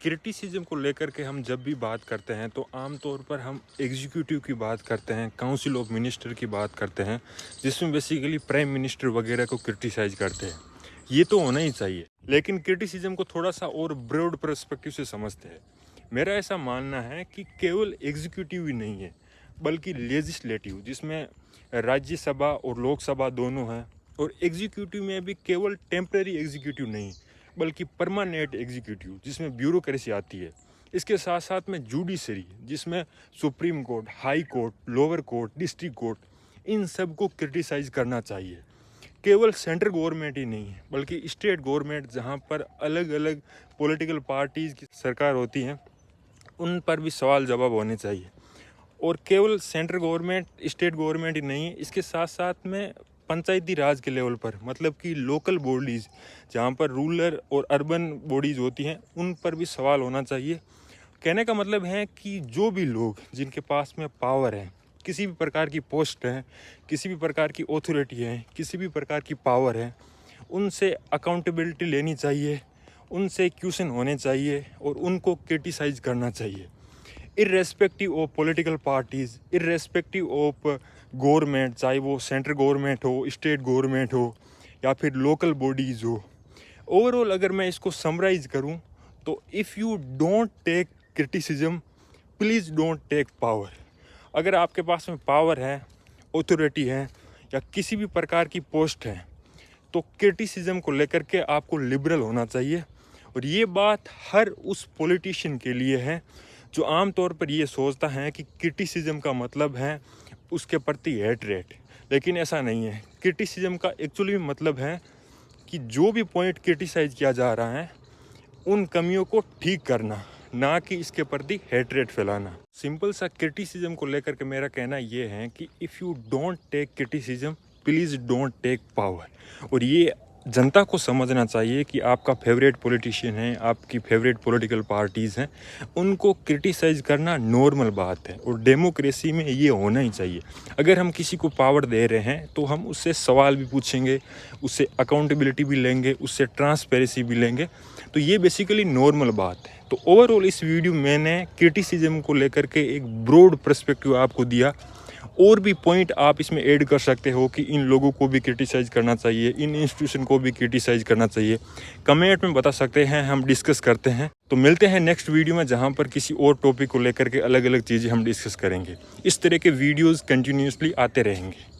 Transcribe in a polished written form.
Criticism को लेकर के हम जब भी बात करते हैं तो आम तौर पर हम एग्जीक्यूटिव की बात करते हैं, काउंसिल ऑफ मिनिस्टर की बात करते हैं, जिसमें बेसिकली प्राइम मिनिस्टर वगैरह को क्रिटिसाइज करते हैं। ये तो होना ही चाहिए, लेकिन क्रिटिसिज्म को थोड़ा सा और ब्रॉड पर्सपेक्टिव से समझते हैं। मेरा ऐसा मानना है कि केवल एग्जीक्यूटिव ही नहीं है, बल्कि लेजिस्लेटिव, जिसमें राज्यसभा और लोकसभा दोनों हैं, और एग्जीक्यूटिव में भी केवल टेम्पररी एग्जीक्यूटिव नहीं बल्कि परमानेंट एग्जीक्यूटिव, जिसमें ब्यूरोक्रेसी आती है। इसके साथ साथ में जुडिशरी, जिसमें supreme court, high court, lower court, district court, इन सब को क्रिटिसाइज करना चाहिए। केवल सेंट्रल गवर्नमेंट ही नहीं है बल्कि स्टेट गवर्नमेंट, जहाँ पर अलग अलग पॉलिटिकल पार्टीज़ की सरकार होती हैं, उन पर भी सवाल जवाब होने चाहिए। और केवल सेंट्रल गवर्नमेंट, स्टेट गवर्नमेंट ही नहीं है, इसके साथ साथ में पंचायती राज के लेवल पर, मतलब कि लोकल बॉडीज़, जहाँ पर रूरल और अर्बन बॉडीज़ होती हैं, उन पर भी सवाल होना चाहिए। कहने का मतलब है कि जो भी लोग जिनके पास में पावर है, किसी भी प्रकार की पोस्ट है, किसी भी प्रकार की ऑथोरिटी है, किसी भी प्रकार की पावर है, उनसे अकाउंटेबिलिटी लेनी चाहिए, उनसे क्वेश्चन होने चाहिए और उनको क्रिटिसाइज करना चाहिए, irrespective of political parties, irrespective of government, चाहे वो सेंट्रल गवर्नमेंट हो, स्टेट गवर्नमेंट हो या फिर लोकल बॉडीज़ हो। ओवरऑल अगर मैं इसको समराइज़ करूं तो if you don't take criticism, please don't take power. अगर आपके पास में पावर है, ऑथोरिटी है या किसी भी प्रकार की पोस्ट है, तो क्रिटिसिज्म को लेकर के आपको लिबरल होना चाहिए। और ये बात हर उस पॉलिटिशियन के लिए है जो आमतौर पर ये सोचता है कि क्रिटिसिज्म का मतलब है उसके प्रति हेटरेट, लेकिन ऐसा नहीं है। क्रिटिसिज्म का एक्चुअली मतलब है कि जो भी पॉइंट क्रिटिसाइज किया जा रहा है, उन कमियों को ठीक करना, ना कि इसके प्रति हेटरेट फैलाना। सिंपल सा क्रिटिसिज्म को लेकर के मेरा कहना ये है कि if you don't take criticism, please don't take power. और ये जनता को समझना चाहिए कि आपका फेवरेट पॉलिटिशियन है, आपकी फेवरेट पॉलिटिकल पार्टीज़ हैं, उनको क्रिटिसाइज करना नॉर्मल बात है और डेमोक्रेसी में ये होना ही चाहिए। अगर हम किसी को पावर दे रहे हैं तो हम उससे सवाल भी पूछेंगे, उससे अकाउंटेबिलिटी भी लेंगे, उससे ट्रांसपेरेंसी भी लेंगे। तो ये बेसिकली नॉर्मल बात है। तो ओवरऑल इस वीडियो में मैंने क्रिटिसिज्म को लेकर के एक ब्रॉड पर्सपेक्टिव आपको दिया। और भी पॉइंट आप इसमें ऐड कर सकते हो कि इन लोगों को भी क्रिटिसाइज करना चाहिए, इन इंस्टीट्यूशन को भी क्रिटिसाइज करना चाहिए। कमेंट में बता सकते हैं, हम डिस्कस करते हैं। तो मिलते हैं नेक्स्ट वीडियो में, जहां पर किसी और टॉपिक को लेकर के अलग अलग चीज़ें हम डिस्कस करेंगे। इस तरह के वीडियोज़ कंटिन्यूसली आते रहेंगे।